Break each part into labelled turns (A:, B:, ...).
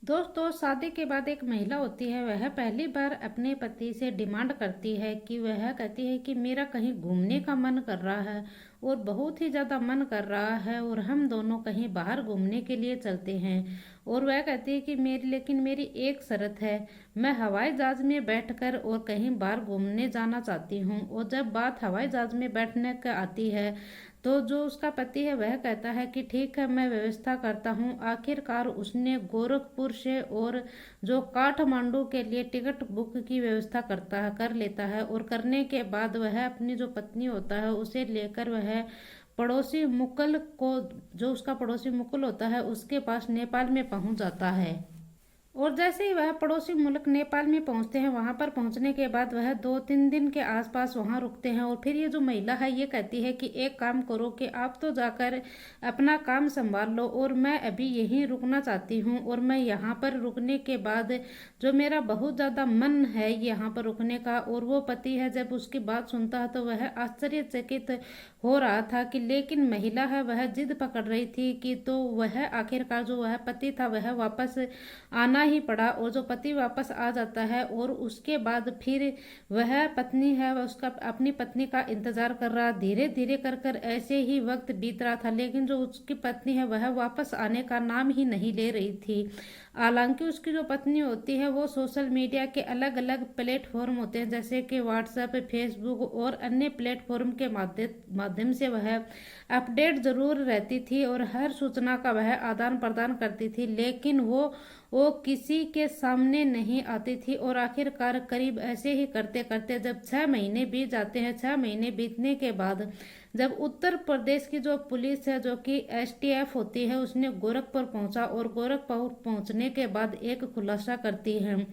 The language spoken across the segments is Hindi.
A: दोस्तों, शादी के बाद एक महिला होती है, वह पहली बार अपने पति से डिमांड करती है कि वह कहती है कि मेरा कहीं घूमने का मन कर रहा है और बहुत ही ज़्यादा मन कर रहा है और हम दोनों कहीं बाहर घूमने के लिए चलते हैं। और वह कहती है कि मेरी एक शर्त है, मैं हवाई जहाज़ में बैठकर और कहीं बाहर घूमने जाना चाहती हूँ। और जब बात हवाई जहाज़ में बैठने का आती है तो जो उसका पति है वह कहता है कि ठीक है, मैं व्यवस्था करता हूँ। आखिरकार उसने गोरखपुर से और जो काठमांडू के लिए टिकट बुक की व्यवस्था कर लेता है। और करने के बाद वह अपनी जो पत्नी होता है उसे लेकर वह पड़ोसी मुकल को जो उसका पड़ोसी मुकुल होता है उसके पास नेपाल में पहुंच जाता है। और जैसे ही वह पड़ोसी मुल्क नेपाल में पहुंचते हैं, वहां पर पहुंचने के बाद वह 2-3 दिन के आसपास वहां रुकते हैं। और फिर ये जो महिला है ये कहती है कि एक काम करो कि आप तो जाकर अपना काम संभाल लो और मैं अभी यहीं रुकना चाहती हूँ। और मैं यहाँ पर रुकने के बाद जो मेरा बहुत ज़्यादा मन है यहाँ पर रुकने का। और वो पति है, जब उसकी बात सुनता है तो वह आश्चर्यचकित हो रहा था कि लेकिन महिला है वह जिद पकड़ रही थी कि तो वह आखिरकार जो वह पति था वह वापस आना ही पड़ा। और जो पति वापस आ जाता है और उसके बाद फिर वह पत्नी है वह उसका अपनी पत्नी का इंतजार कर रहा। धीरे धीरे कर कर ऐसे ही वक्त बीत रहा था, लेकिन जो उसकी पत्नी है वह वापस आने का नाम ही नहीं ले रही थी। हालांकि उसकी जो पत्नी होती है वो सोशल मीडिया के अलग अलग प्लेटफॉर्म होते हैं, जैसे कि व्हाट्सएप, फेसबुक और अन्य प्लेटफॉर्म के माध्यम से वह अपडेट जरूर रहती थी और हर सूचना का वह आदान प्रदान करती थी, लेकिन वो किसी के सामने नहीं आती थी। और आखिरकार करीब ऐसे ही करते करते जब 6 महीने बीत जाते हैं, 6 महीने बीतने के बाद जब उत्तर प्रदेश की जो पुलिस है, जो कि एसटीएफ होती है, उसने गोरखपुर पहुंचा। और गोरखपुर पहुंचने के बाद एक खुलासा करती है।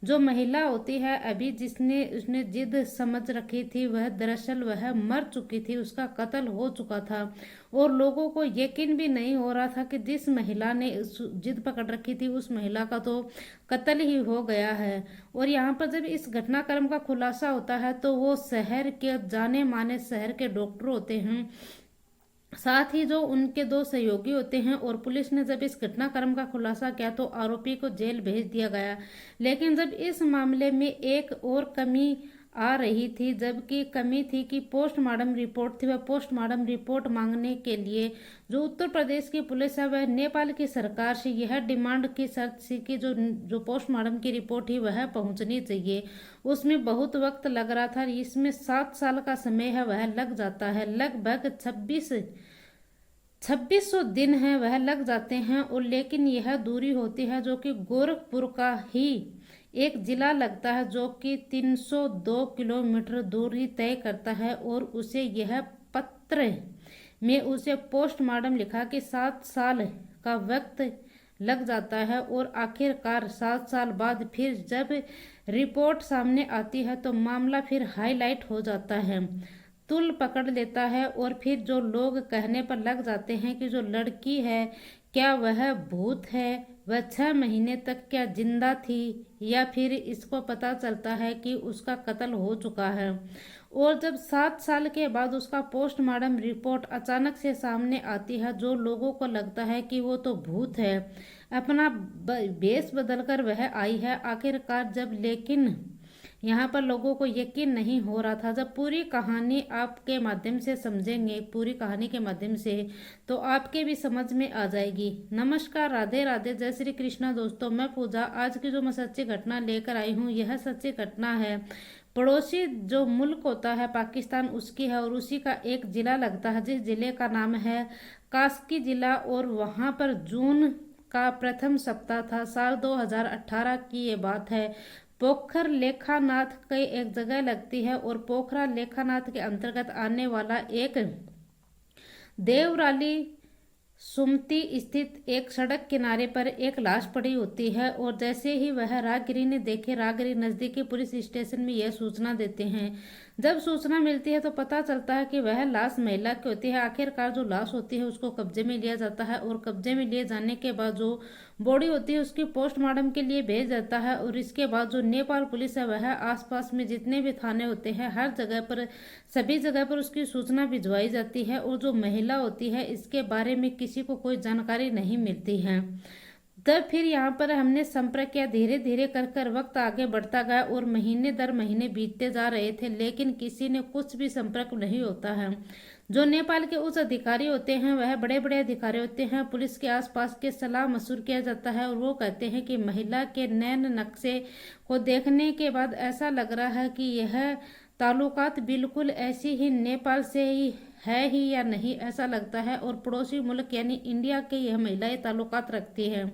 A: जो महिला होती है अभी जिसने उसने जिद समझ रखी थी, वह दरअसल वह मर चुकी थी, उसका कत्ल हो चुका था। और लोगों को यकीन भी नहीं हो रहा था कि जिस महिला ने जिद पकड़ रखी थी उस महिला का तो कत्ल ही हो गया है। और यहाँ पर जब इस घटनाक्रम का खुलासा होता है तो वो शहर के जाने माने शहर के डॉक्टर होते हैं, साथ ही जो उनके 2 सहयोगी होते हैं। और पुलिस ने जब इस घटनाक्रम का खुलासा किया तो आरोपी को जेल भेज दिया गया। लेकिन जब इस मामले में एक और कमी आ रही थी, जबकि कमी थी कि पोस्टमार्टम रिपोर्ट थी, वह पोस्टमार्टम रिपोर्ट मांगने के लिए जो उत्तर प्रदेश की पुलिस है वह नेपाल की सरकार से यह डिमांड की शर्त थी कि जो पोस्टमार्टम की रिपोर्ट ही वह पहुंचनी चाहिए। उसमें बहुत वक्त लग रहा था, इसमें 7 साल का समय है वह लग जाता है, लगभग 2600 दिन है वह लग जाते हैं। और लेकिन यह दूरी होती है जो कि गोरखपुर का ही एक जिला लगता है, जो कि 302 किलोमीटर दूरी तय करता है। और उसे यह पत्र में उसे पोस्टमार्टम लिखा कि 7 साल का वक्त लग जाता है। और आखिरकार 7 साल बाद फिर जब रिपोर्ट सामने आती है तो मामला फिर हाईलाइट हो जाता है, तुल पकड़ लेता है। और फिर जो लोग कहने पर लग जाते हैं कि जो लड़की है क्या वह भूत है, वह 6 महीने तक क्या जिंदा थी, या फिर इसको पता चलता है कि उसका कत्ल हो चुका है। और जब 7 साल के बाद उसका पोस्टमार्टम रिपोर्ट अचानक से सामने आती है, जो लोगों को लगता है कि वो तो भूत है, अपना भेष बदलकर वह आई है आखिरकार जब। लेकिन यहाँ पर लोगों को यकीन नहीं हो रहा था। जब पूरी कहानी आपके माध्यम से समझेंगे, पूरी कहानी के माध्यम से, तो आपके भी समझ में आ जाएगी। नमस्कार, राधे राधे, जय श्री कृष्णा। दोस्तों, मैं पूजा आज की जो मैं सच्ची घटना लेकर आई हूँ, यह सच्ची घटना है पड़ोसी जो मुल्क होता है पाकिस्तान उसकी है। और उसी का एक जिला लगता है जिस जिले का नाम है कास्की जिला। और वहाँ पर जून का प्रथम सप्ताह था, साल 2018 की ये बात है। पोखर लेखानाथ की एक जगह लगती है और पोखरा लेखानाथ के अंतर्गत आने वाला एक देवराली सुमती स्थित एक सड़क किनारे पर एक लाश पड़ी होती है। और जैसे ही वह राहगीरी ने देखे, राहगीरी नजदीकी पुलिस स्टेशन में यह सूचना देते हैं। जब सूचना मिलती है तो पता चलता है कि वह लाश महिला की होती है। आखिरकार जो लाश होती है उसको कब्जे में लिया जाता है और कब्जे में लिए जाने के बाद जो बॉडी होती है उसकी पोस्टमार्टम के लिए भेज जाता है। और इसके बाद जो नेपाल पुलिस है वह आसपास में जितने भी थाने होते हैं हर जगह पर, सभी जगह पर उसकी सूचना भिजवाई जाती है। और जो महिला होती है इसके बारे में किसी को कोई जानकारी नहीं मिलती है। तब फिर यहाँ पर हमने संपर्क किया, धीरे धीरे कर कर वक्त आगे बढ़ता गया और महीने दर महीने बीतते जा रहे थे, लेकिन किसी ने कुछ भी संपर्क नहीं होता है। जो नेपाल के उच्च अधिकारी होते हैं वह बड़े बड़े अधिकारी होते हैं, पुलिस के आसपास के सलाह मशूर किया जाता है और वो कहते हैं कि महिला के नैन नक्शे को देखने के बाद ऐसा लग रहा है कि यह ताल्लुकात बिल्कुल ऐसी ही नेपाल से ही है ही या नहीं, ऐसा लगता है। और पड़ोसी मुल्क यानी इंडिया के यह महिलाएं ताल्लुकात रखती है।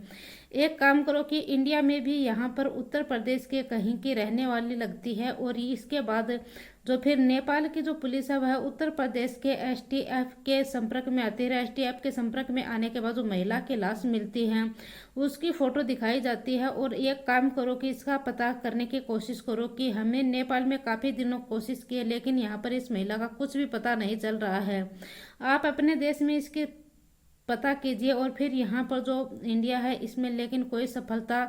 A: एक काम करो कि इंडिया में भी यहाँ पर उत्तर प्रदेश के कहीं की रहने वाली लगती है। और इसके बाद जो फिर नेपाल की जो पुलिस है वह उत्तर प्रदेश के एसटीएफ के संपर्क में आती है। एसटीएफ के संपर्क में आने के बाद जो महिला की लाश मिलती है उसकी फोटो दिखाई जाती है। और एक काम करो कि इसका पता करने की कोशिश करो कि हमने नेपाल में काफ़ी दिनों कोशिश की है, लेकिन यहाँ पर इस महिला का कुछ भी पता नहीं चल रहा है। आप अपने देश में इसकी पता कीजिए। और फिर यहाँ पर जो इंडिया है इसमें लेकिन कोई सफलता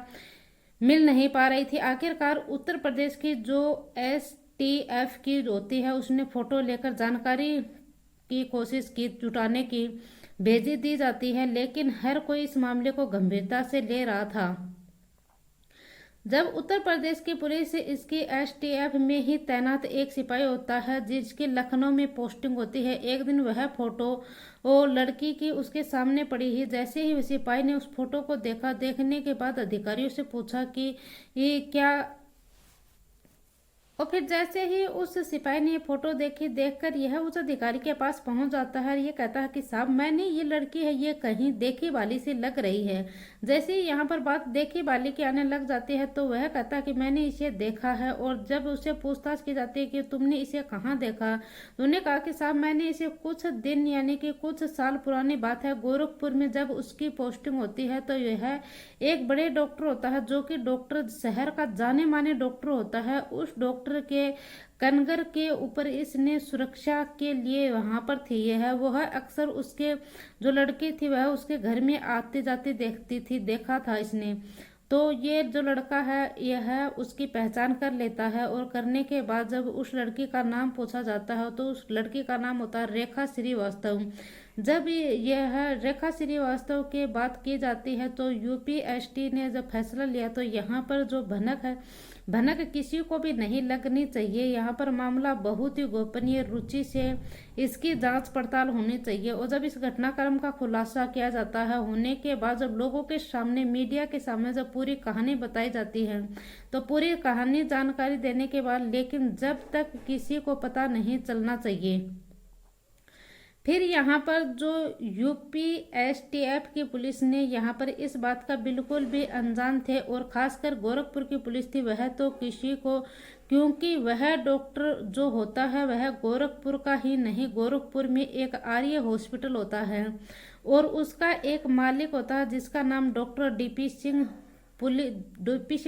A: मिल नहीं पा रही थी। आखिरकार उत्तर प्रदेश की जो एसटीएफ की होती है उसने फोटो लेकर जानकारी की कोशिश की जुटाने की, भेजी दी जाती है, लेकिन हर कोई इस मामले को गंभीरता से ले रहा था। जब उत्तर प्रदेश की पुलिस इसकी एसटीएफ में ही तैनात एक सिपाही होता है जिसकी लखनऊ में पोस्टिंग होती है, एक दिन वह फोटो वो लड़की की उसके सामने पड़ी ही। जैसे ही सिपाही ने उस फोटो को देखा, देखने के बाद अधिकारियों से पूछा कि ये क्या, और फिर जैसे ही उस सिपाही ने ये फोटो देखी, देखकर यह उस अधिकारी के पास पहुंच जाता है। ये कहता है कि साहब मैंने ये लड़की है, ये कहीं देखी वाली सी लग रही है। जैसे ही यहाँ पर बात देखी वाली की आने लग जाती है तो वह कहता है कि मैंने इसे देखा है। और जब उससे पूछताछ की जाती है कि तुमने इसे कहाँ देखा, तो उन्होंने कहा कि साहब मैंने इसे कुछ दिन यानी कि कुछ साल पुरानी बात है, गोरखपुर में जब उसकी पोस्टिंग होती है तो यह एक बड़े डॉक्टर होता है जो कि डॉक्टर शहर का जाने माने डॉक्टर होता है। उस डॉक्टर के कनगर के ऊपर इसने सुरक्षा के लिए वहां पर थी। यह वह अक्सर उसके जो लड़की थी वह उसके घर में आती जाती देखती थी, देखा था इसने। तो ये जो लड़का है यह उसकी पहचान कर लेता है। और करने के बाद जब उस लड़की का नाम पूछा जाता है तो उस लड़की का नाम होता है रेखा श्रीवास्तव। जब यह रेखा श्रीवास्तव की बात की जाती है तो यूपीएससी ने जब फैसला लिया तो यहाँ पर जो भनक है, भनक किसी को भी नहीं लगनी चाहिए। यहाँ पर मामला बहुत ही गोपनीय रुचि से इसकी जांच पड़ताल होनी चाहिए। और जब इस घटनाक्रम का खुलासा किया जाता है, होने के बाद जब लोगों के सामने, मीडिया के सामने जब पूरी कहानी बताई जाती है तो पूरी कहानी जानकारी देने के बाद, लेकिन जब तक किसी को पता नहीं चलना चाहिए। फिर यहाँ पर जो यूपी एसटीएफ की पुलिस ने यहाँ पर इस बात का बिल्कुल भी अनजान थे, और खासकर गोरखपुर की पुलिस थी वह तो किसी को, क्योंकि वह डॉक्टर जो होता है वह गोरखपुर का ही नहीं, गोरखपुर में एक आर्य हॉस्पिटल होता है और उसका एक मालिक होता है जिसका नाम डॉक्टर डीपी सिंह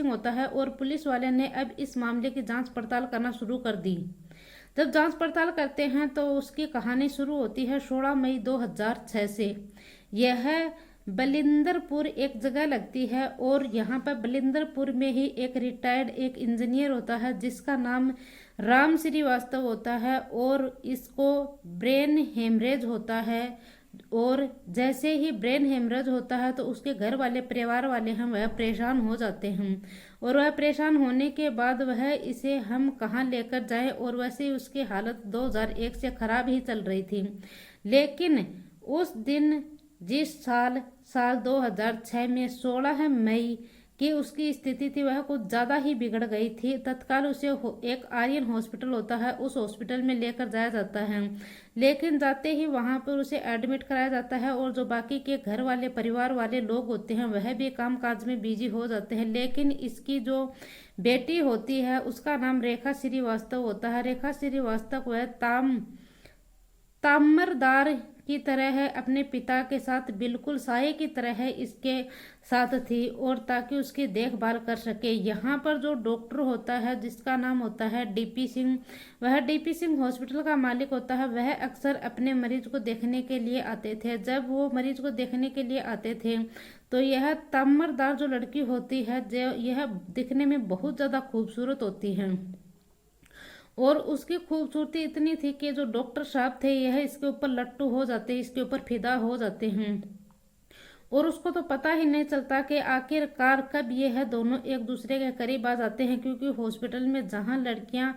A: होता है। और पुलिस वाले ने अब इस मामले की जांच पड़ताल करना शुरू कर दी। जब जांच पड़ताल करते हैं तो उसकी कहानी शुरू होती है 16 मई 2006 से। यह बलिंदरपुर एक जगह लगती है और यहाँ पर बलिंदरपुर में ही एक रिटायर्ड एक इंजीनियर होता है जिसका नाम राम श्रीवास्तव होता है और इसको ब्रेन हेमरेज होता है। और जैसे ही ब्रेन हेमरेज होता है तो उसके घर वाले, परिवार वाले हम वह परेशान हो जाते हैं। और वह परेशान होने के बाद वह इसे हम कहाँ लेकर जाएं, और वैसे ही उसकी हालत 2001 से खराब ही चल रही थी। लेकिन उस दिन जिस साल 2006 में 16 मई की उसकी स्थिति थी वह कुछ ज़्यादा ही बिगड़ गई थी। तत्काल उसे एक आर्यन हॉस्पिटल होता है, उस हॉस्पिटल में लेकर जाया जाता है। लेकिन जाते ही वहां पर उसे एडमिट कराया जाता है और जो बाकी के घर वाले, परिवार वाले लोग होते हैं वह भी काम काज में बिजी हो जाते हैं। लेकिन इसकी जो बेटी होती है उसका नाम रेखा श्रीवास्तव होता है। रेखा श्रीवास्तव वह तामरदार की तरह है, अपने पिता के साथ बिल्कुल साये की तरह है इसके साथ थी और ताकि उसकी देखभाल कर सके। यहाँ पर जो डॉक्टर होता है जिसका नाम होता है डीपी सिंह, वह डीपी सिंह हॉस्पिटल का मालिक होता है। वह अक्सर अपने मरीज को देखने के लिए आते थे। जब वो मरीज को देखने के लिए आते थे तो यह तामरदार जो लड़की होती है, जो यह दिखने में बहुत ज़्यादा खूबसूरत होती है और उसकी खूबसूरती इतनी थी कि जो डॉक्टर साहब थे यह इसके ऊपर लट्टू हो जाते, इसके ऊपर फिदा हो जाते हैं। और उसको तो पता ही नहीं चलता कि आखिरकार कब ये है दोनों एक दूसरे के करीब आ जाते हैं, क्योंकि हॉस्पिटल में जहाँ लड़कियां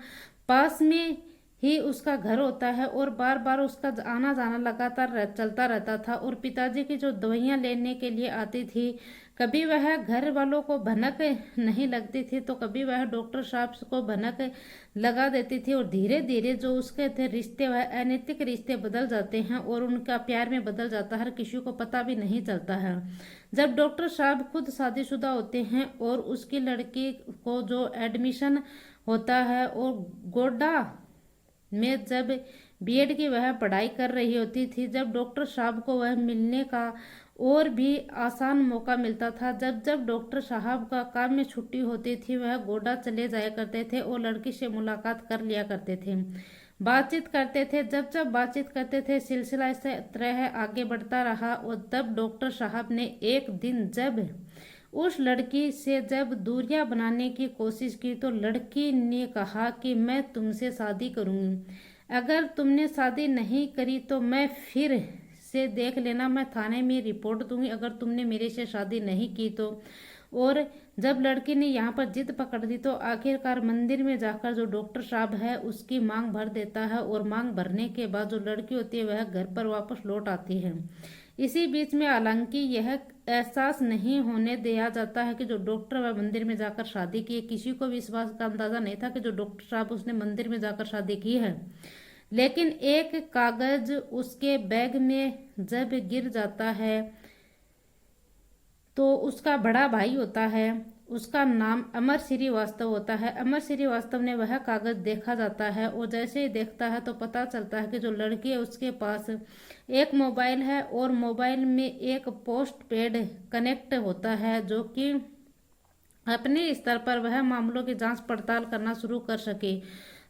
A: पास में ही उसका घर होता है और बार बार उसका आना जाना लगातार चलता रहता था। और पिताजी की जो दवाइयाँ लेने के लिए आती थी, कभी वह घर वालों को भनक नहीं लगती थी तो कभी वह डॉक्टर साहब को भनक लगा देती थी। और धीरे धीरे जो उसके थे रिश्ते वह अनैतिक रिश्ते बदल जाते हैं और उनका प्यार में बदल जाता है, किसी को पता भी नहीं चलता है। जब डॉक्टर साहब खुद शादीशुदा होते हैं और उसकी लड़की को जो एडमिशन होता है और गोड्डा में जब बीएड की वह पढ़ाई कर रही होती थी, जब डॉक्टर साहब को वह मिलने का और भी आसान मौका मिलता था, जब जब डॉक्टर साहब का काम में छुट्टी होती थी वह गोड्डा चले जाया करते थे और लड़की से मुलाकात कर लिया करते थे, बातचीत करते थे। जब जब बातचीत करते थे सिलसिला इस तरह आगे बढ़ता रहा। और तब डॉक्टर साहब ने एक दिन जब उस लड़की से जब दूरियां बनाने की कोशिश की तो लड़की ने कहा कि मैं तुमसे शादी करूंगी, अगर तुमने शादी नहीं करी तो मैं फिर से देख लेना, मैं थाने में रिपोर्ट दूंगी अगर तुमने मेरे से शादी नहीं की तो। और जब लड़की ने यहाँ पर जिद पकड़ दी तो आखिरकार मंदिर में जाकर जो डॉक्टर साहब है उसकी मांग भर देता है और मांग भरने के बाद जो लड़की होती है वह घर पर वापस लौट आती है। इसी बीच में हालांकि यह एहसास नहीं होने दिया जाता है कि जो डॉक्टर वह मंदिर में जाकर शादी की है, किसी को भी इस बात का अंदाजा नहीं था कि जो डॉक्टर साहब उसने मंदिर में जाकर शादी की है। लेकिन एक कागज उसके बैग में जब गिर जाता है तो उसका बड़ा भाई होता है, उसका नाम अमर श्रीवास्तव होता है। अमर श्रीवास्तव ने वह कागज देखा जाता है और जैसे ही देखता है तो पता चलता है कि जो लड़की है उसके पास एक मोबाइल है और मोबाइल में एक पोस्ट पेड कनेक्ट होता है, जो कि अपने स्तर पर वह मामलों की जांच पड़ताल करना शुरू कर सके।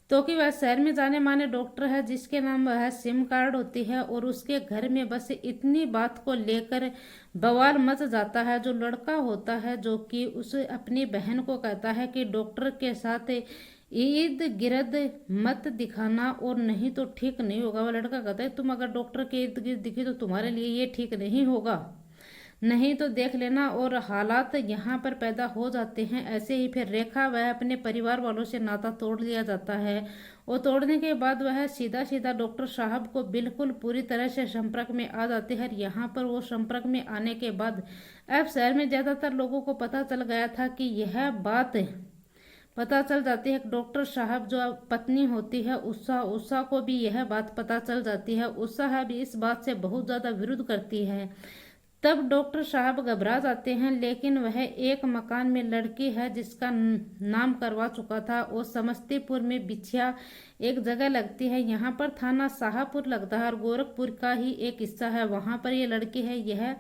A: तो कि वह शहर में जाने माने डॉक्टर है जिसके नाम वह सिम कार्ड होती है और उसके घर में बस इतनी बात को लेकर बवाल मच जाता है। जो लड़का होता है जो कि उस अपनी बहन को कहता है कि डॉक्टर के साथ ईद गिर्द मत दिखाना और नहीं तो ठीक नहीं होगा। वह लड़का कहता है तुम अगर डॉक्टर के इर्द गिर्द दिखी तो तुम्हारे लिए ये ठीक नहीं होगा, नहीं तो देख लेना। और हालात यहाँ पर पैदा हो जाते हैं ऐसे ही। फिर रेखा वह अपने परिवार वालों से नाता तोड़ लिया जाता है और तोड़ने के बाद वह सीधा सीधा डॉक्टर साहब को बिल्कुल पूरी तरह से संपर्क में आ जाते हैं। यहाँ पर वो संपर्क में आने के बाद अब शहर में ज़्यादातर लोगों को पता चल गया था कि यह बात पता चल जाती है। डॉक्टर साहब जो पत्नी होती है उषा को भी यह बात पता चल जाती है। उषा भी इस बात से बहुत ज़्यादा विरोध करती है। तब डॉक्टर साहब घबरा जाते हैं, लेकिन वह एक मकान में लड़की है जिसका नाम करवा चुका था और समस्तीपुर में बिछिया एक जगह लगती है, यहाँ पर थाना शाहपुर लगता है और गोरखपुर का ही एक हिस्सा है, वहाँ पर ये लड़की है। यह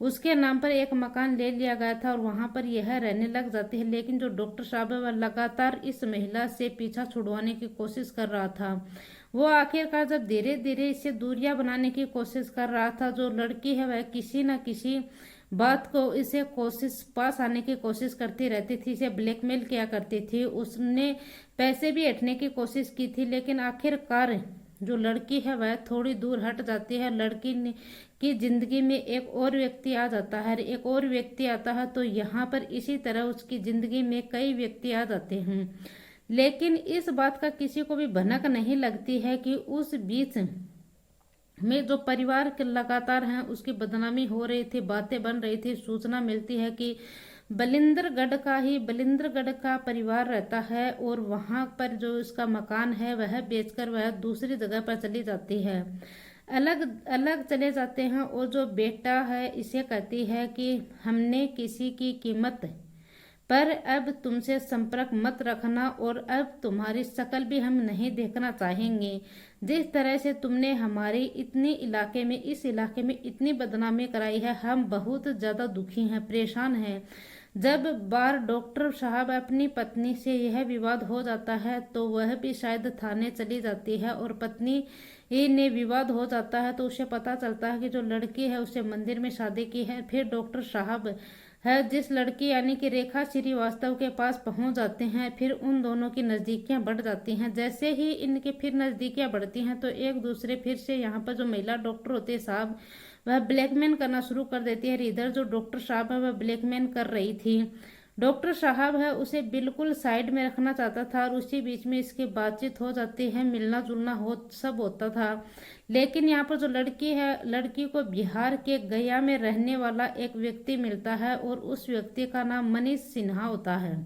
A: उसके नाम पर एक मकान ले लिया गया था और वहाँ पर यह रहने लग जाती है। लेकिन जो डॉक्टर साहब है वह लगातार इस महिला से पीछा छुड़वाने की कोशिश कर रहा था। वो आखिरकार जब धीरे धीरे इससे दूरियां बनाने की कोशिश कर रहा था, जो लड़की है वह किसी न किसी बात को इसे कोशिश पास आने की कोशिश करती रहती थी, इसे ब्लैकमेल किया करती थी। उसने पैसे भी हटने की कोशिश की थी, लेकिन आखिरकार जो लड़की है वह थोड़ी दूर हट जाती है। लड़की की जिंदगी में एक और व्यक्ति आ जाता है, एक और व्यक्ति आता है तो यहाँ पर इसी तरह उसकी जिंदगी में कई व्यक्ति आ जाते हैं। लेकिन इस बात का किसी को भी भनक नहीं लगती है कि उस बीच में जो परिवार के लगातार हैं उसकी बदनामी हो रही थी, बातें बन रही थी। सूचना मिलती है कि बलिंद्रगढ़ का परिवार रहता है और वहां पर जो उसका मकान है वह बेचकर वह दूसरी जगह पर चली जाती है, अलग अलग चले जाते हैं। और जो बेटा है इसे कहती है कि हमने किसी की कीमत पर अब तुमसे संपर्क मत रखना और अब तुम्हारी शक्ल भी हम नहीं देखना चाहेंगे। जिस तरह से तुमने हमारी इस इलाके में इतनी बदनामी कराई है, हम बहुत ज़्यादा दुखी हैं, परेशान हैं। जब बार डॉक्टर साहब अपनी पत्नी से यह विवाद हो जाता है तो वह भी शायद थाने चली जाती है और पत्नी ने विवाद हो जाता है तो उसे पता चलता है कि जो लड़की है उसे मंदिर में शादी की है। फिर डॉक्टर साहब है जिस लड़की यानी कि रेखा श्रीवास्तव के पास पहुंच जाते हैं, फिर उन दोनों की नज़दीकियां बढ़ जाती हैं। जैसे ही इनके फिर नज़दीकियां बढ़ती हैं तो एक दूसरे फिर से यहाँ पर जो महिला डॉक्टर होते हैं साहब वह ब्लैकमेल करना शुरू कर देती है। इधर जो डॉक्टर साहब है वह ब्लैकमेल कर रही थी। डॉक्टर साहब है उसे बिल्कुल साइड में रखना चाहता था और उसी बीच में इसकी बातचीत हो जाती है, मिलना जुलना हो सब होता था। लेकिन यहाँ पर जो लड़की है, लड़की को बिहार के गया में रहने वाला एक व्यक्ति मिलता है और उस व्यक्ति का नाम मनीष सिन्हा होता है।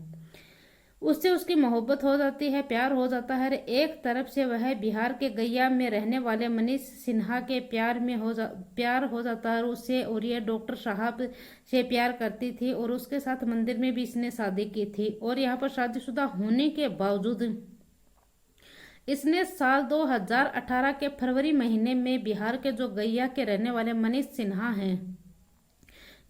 A: उससे उसकी मोहब्बत हो जाती है, प्यार हो जाता है। एक तरफ से वह बिहार के गया में रहने वाले मनीष सिन्हा के प्यार हो जाता है उससे, और ये डॉक्टर साहब से प्यार करती थी और उसके साथ मंदिर में भी इसने शादी की थी। और यहाँ पर शादीशुदा होने के बावजूद इसने साल 2018 के फरवरी महीने में बिहार के जो गैया के रहने वाले मनीष सिन्हा हैं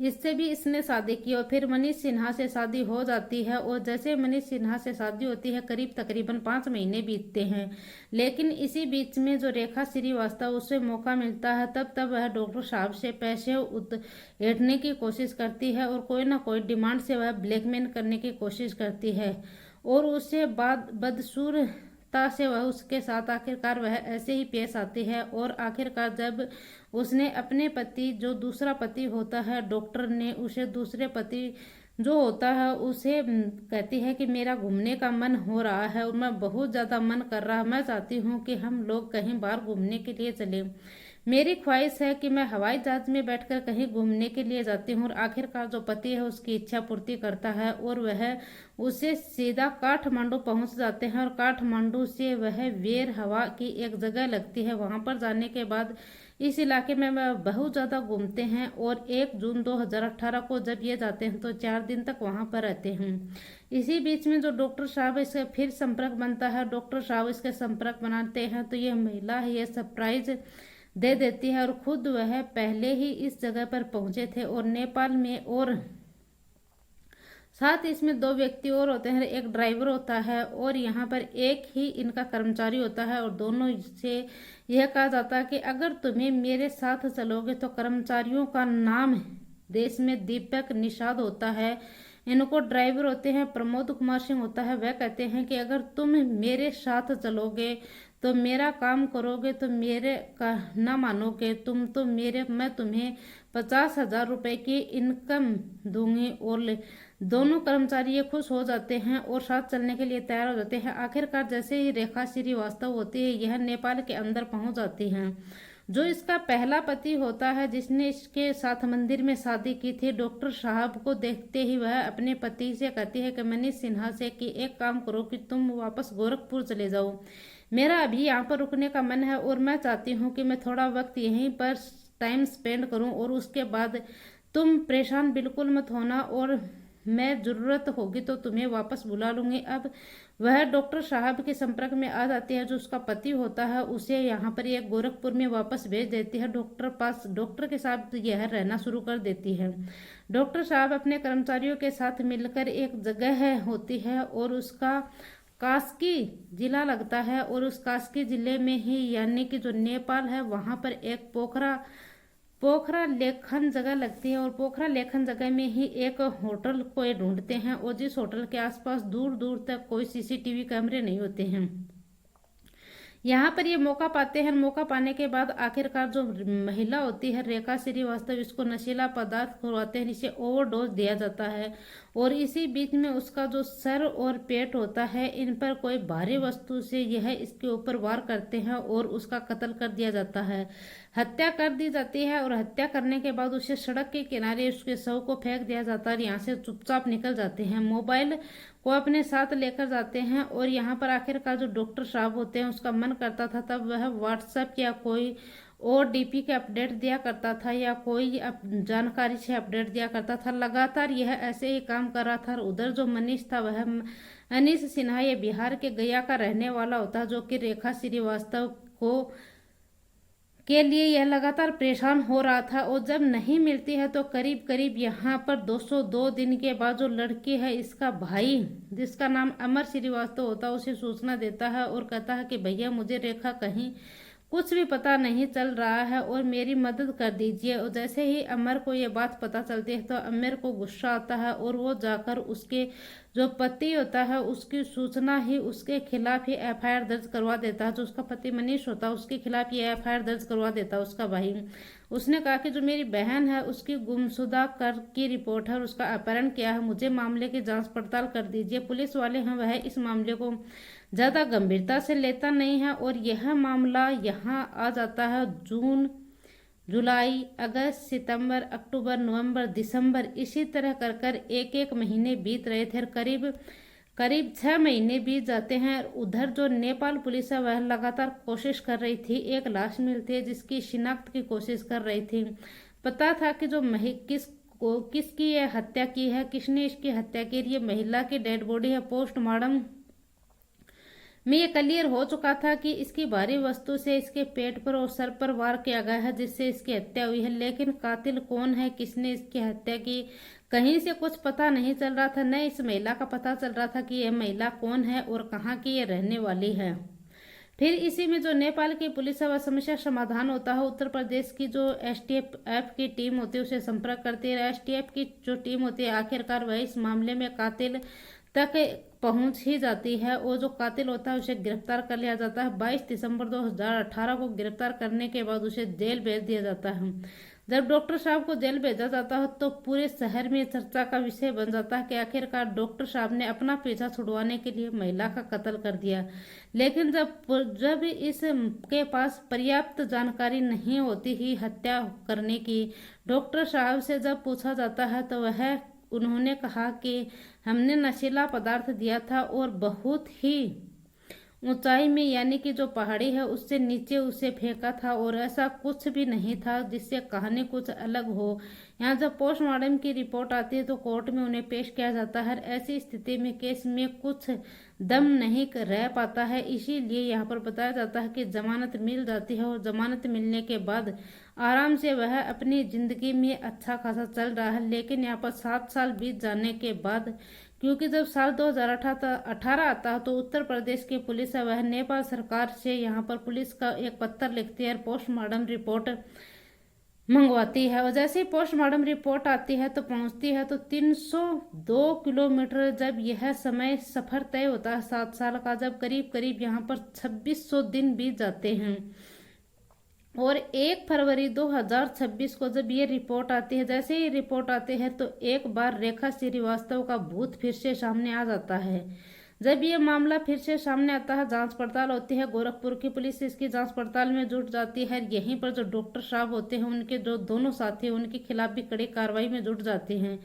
A: इससे भी इसने शादी की और फिर मनीष सिन्हा से शादी हो जाती है। और जैसे मनीष सिन्हा से शादी होती है करीब तकरीबन 5 महीने बीतते हैं, लेकिन इसी बीच में जो रेखा श्रीवास्तव उसे मौका मिलता है तब वह डॉक्टर साहब से पैसे ऐंठने की कोशिश करती है और कोई ना कोई डिमांड से वह ब्लैकमेल करने की कोशिश करती है और उससे बाद बदसूरता से वह उसके साथ आखिरकार वह ऐसे ही पेश आती है। और आखिरकार जब उसने अपने पति, जो दूसरा पति होता है डॉक्टर ने उसे दूसरे पति जो होता है उसे कहती है कि मेरा घूमने का मन हो रहा है और मैं बहुत ज़्यादा मन कर रहा है, मैं चाहती हूँ कि हम लोग कहीं बाहर घूमने के लिए चले। मेरी ख्वाहिश है कि मैं हवाई जहाज में बैठकर कहीं घूमने के लिए जाती हूँ। और आखिरकार जो पति है उसकी इच्छा पूर्ति करता है और वह उसे सीधा काठमांडू पहुंच जाते हैं और काठमांडू से वह वेर हवा की एक जगह लगती है। वहां पर जाने के बाद इस इलाके में वह बहुत ज़्यादा घूमते हैं और 1 जून 2018 को जब ये जाते हैं तो 4 दिन तक वहां पर रहते हैं। इसी बीच में जो डॉक्टर साहब इसका फिर संपर्क बनता है, डॉक्टर साहब इसके संपर्क बनाते हैं तो यह महिला ये सरप्राइज दे देती है और खुद वह पहले ही इस जगह पर पहुंचे थे और नेपाल में, और साथ इसमें 2 व्यक्ति और होते हैं, एक ड्राइवर होता है और यहाँ पर एक ही इनका कर्मचारी होता है। और दोनों से यह कहा जाता है कि अगर तुम्हें मेरे साथ चलोगे तो कर्मचारियों का नाम देश में दीपक निषाद होता है, इनको ड्राइवर होते हैं प्रमोद कुमार सिंह होता है। वह कहते हैं कि अगर तुम मेरे साथ चलोगे तो मेरा काम करोगे तो मेरे का ना मानोगे तुम तो मैं तुम्हें 50,000 रुपए की इनकम दूंगी। और दोनों कर्मचारी ये खुश हो जाते हैं और साथ चलने के लिए तैयार हो जाते हैं। आखिरकार जैसे ही रेखा श्रीवास्तव होती है यह नेपाल के अंदर पहुंच जाती हैं। जो इसका पहला पति होता है जिसने इसके साथ मंदिर में शादी की थी, डॉक्टर साहब को देखते ही वह अपने पति से कहती है कि मनीष सिन्हा से कि एक काम करो कि तुम वापस गोरखपुर चले जाओ, मेरा अभी यहाँ पर रुकने का मन है और मैं चाहती हूँ कि मैं थोड़ा वक्त यहीं पर टाइम स्पेंड करूँ और उसके बाद तुम परेशान बिल्कुल मत होना और मैं ज़रूरत होगी तो तुम्हें वापस बुला लूँगी। अब वह डॉक्टर साहब के संपर्क में आ जाती है। जो उसका पति होता है उसे यहाँ पर एक गोरखपुर में वापस भेज देती है डॉक्टर के साथ यह रहना शुरू कर देती है। डॉक्टर साहब अपने कर्मचारियों के साथ मिलकर एक जगह होती है और उसका कास्की जिला लगता है और उस कास्की जिले में ही यानी कि जो नेपाल है वहाँ पर एक पोखरा लेखन जगह लगती है और पोखरा लेखन जगह में ही एक होटल को ढूंढते हैं और जिस होटल के आसपास दूर दूर तक कोई सीसीटीवी कैमरे नहीं होते हैं। यहाँ पर ये मौका पाते हैं। मौका पाने के बाद आखिरकार जो महिला होती है रेखा श्रीवास्तव, इसको नशीला पदार्थ खुलवाते हैं, इसे ओवरडोज दिया जाता है और इसी बीच में उसका जो सर और पेट होता है इन पर कोई भारी वस्तु से यह इसके ऊपर वार करते हैं और उसका कत्ल कर दिया जाता है, हत्या कर दी जाती है। और हत्या करने के बाद उसे सड़क के किनारे उसके शव को फेंक दिया जाता है और यहाँ से चुपचाप निकल जाते हैं। मोबाइल को अपने साथ लेकर जाते हैं और यहाँ पर आखिरकार जो डॉक्टर साहब होते हैं उसका मन करता था तब वह व्हाट्सएप या कोई OTP के अपडेट दिया करता था या कोई जानकारी से अपडेट दिया करता था। लगातार यह ऐसे ही काम कर रहा था। और उधर जो मनीष था वह अनीश सिन्हा ये बिहार के गया का रहने वाला होता जो कि रेखा श्रीवास्तव के लिए यह लगातार परेशान हो रहा था। और जब नहीं मिलती है तो करीब करीब यहाँ पर 202 दिन के बाद जो लड़की है इसका भाई जिसका नाम अमर श्रीवास्तव होता है उसे सूचना देता है और कहता है कि भैया मुझे रेखा कहीं कुछ भी पता नहीं चल रहा है और मेरी मदद कर दीजिए। और जैसे ही अमर को ये बात पता चलती है तो अमर को गुस्सा आता है और वो जाकर उसके जो पति होता है उसकी सूचना ही उसके खिलाफ ही FIR दर्ज करवा देता है। जो उसका पति मनीष होता है उसके खिलाफ ये FIR दर्ज करवा देता है उसका भाई। उसने कहा कि जो मेरी बहन है उसकी गुमशुदा कर की रिपोर्ट है और उसका अपहरण किया है, मुझे मामले की जांच पड़ताल कर दीजिए। पुलिस वाले हैं वह इस मामले को ज़्यादा गंभीरता से लेता नहीं है और यह मामला यहाँ आ जाता है जून, जुलाई, अगस्त, सितंबर, अक्टूबर, नवंबर, दिसंबर, इसी तरह कर कर एक एक महीने बीत रहे थे और करीब करीब 6 महीने बीत जाते हैं। उधर जो नेपाल पुलिस है वह लगातार कोशिश कर रही थी, एक लाश मिलती है जिसकी शिनाख्त की कोशिश कर रही थी। पता था कि जो किसकी ये हत्या की है, किसने इसकी हत्या की, ये महिला की डेड बॉडी है। पोस्टमार्टम में ये क्लियर हो चुका था कि इसकी भारी वस्तु से इसके पेट पर और सर पर वार किया गया है जिससे इसकी हत्या हुई है। लेकिन कातिल कौन है, किसने इसकी हत्या की, कहीं से कुछ पता नहीं चल रहा था। न इस महिला का पता चल रहा था कि यह महिला कौन है और कहाँ की ये रहने वाली है। फिर इसी में जो नेपाल की पुलिस है वह समस्या समाधान होता है। उत्तर प्रदेश की जो एसटीएफ की टीम होती है उसे संपर्क करती है। एसटीएफ की जो टीम होती है आखिरकार वह इस मामले में कातिल तक पहुंच ही जाती है और जो कातिल होता है उसे गिरफ्तार कर लिया जाता है। 22 दिसंबर 2018 को गिरफ्तार करने के बाद उसे जेल भेज दिया जाता है। जब डॉक्टर साहब को जेल भेजा जाता है तो पूरे शहर में चर्चा का विषय बन जाता है कि आखिरकार डॉक्टर साहब ने अपना पीछा छुड़वाने के लिए महिला का कत्ल कर दिया। लेकिन जब इसके पास पर्याप्त जानकारी नहीं होती ही हत्या करने की, डॉक्टर साहब से जब पूछा जाता है तो उन्होंने कहा कि हमने नशीला पदार्थ दिया था और बहुत ही ऊंचाई में यानी कि जो पहाड़ी है उससे नीचे उसे फेंका था और ऐसा कुछ भी नहीं था जिससे कहानी कुछ अलग हो। यहाँ जब पोस्टमार्टम की रिपोर्ट आती है तो कोर्ट में उन्हें पेश किया जाता है। ऐसी स्थिति में केस में कुछ दम नहीं रह पाता है, इसीलिए यहाँ पर बताया जाता है कि जमानत मिल जाती है और जमानत मिलने के बाद आराम से वह अपनी जिंदगी में अच्छा खासा चल रहा है। लेकिन यहाँ पर 7 साल बीत जाने के बाद, क्योंकि जब साल 2018 आता है तो उत्तर प्रदेश की पुलिस है वह नेपाल सरकार से यहाँ पर पुलिस का एक पत्र लिखती है और पोस्टमार्टम रिपोर्ट मंगवाती है। और जैसे ही पोस्टमार्टम रिपोर्ट आती है तो पहुंचती है तो 302 किलोमीटर जब यह समय सफर तय होता है 7 साल का, जब करीब करीब यहाँ पर 2600 दिन बीत जाते हैं और 1 फरवरी 2026 को जब ये रिपोर्ट आती है, जैसे ही रिपोर्ट आती है तो एक बार रेखा श्रीवास्तव का भूत फिर से सामने आ जाता है। जब ये मामला फिर से सामने आता है, जांच पड़ताल होती है, गोरखपुर की पुलिस इसकी जांच पड़ताल में जुट जाती है। यहीं पर जो डॉक्टर साहब होते हैं उनके जो दोनों साथी उनके खिलाफ भी कड़ी कार्रवाई में जुट जाते हैं।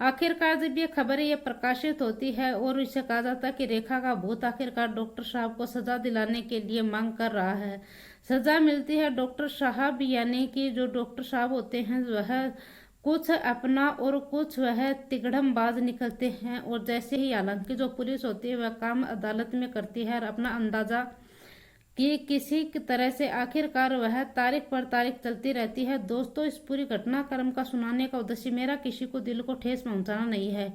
A: आखिरकार जब ये खबर ये प्रकाशित होती है और इसे कहा जाता है कि रेखा का भूत आखिरकार डॉक्टर साहब को सजा दिलाने के लिए मांग कर रहा है, सजा मिलती है। डॉक्टर साहब यानी कि जो डॉक्टर साहब होते हैं वह कुछ अपना और कुछ वह तिगड़मबाज निकलते हैं और जैसे ही हालांकि जो पुलिस होती है वह काम अदालत में करती है और अपना अंदाजा कि किसी तरह से आखिरकार वह तारीख पर तारीख चलती रहती है। दोस्तों, इस पूरी घटनाक्रम का सुनाने का उद्देश्य मेरा किसी को दिल को ठेस पहुंचाना नहीं है,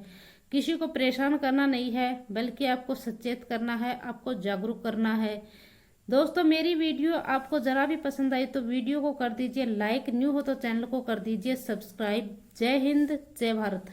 A: किसी को परेशान करना नहीं है, बल्कि आपको सचेत करना है, आपको जागरूक करना है। दोस्तों, मेरी वीडियो आपको जरा भी पसंद आई तो वीडियो को कर दीजिए लाइक, न्यू हो तो चैनल को कर दीजिए सब्सक्राइब। जय हिंद, जय भारत।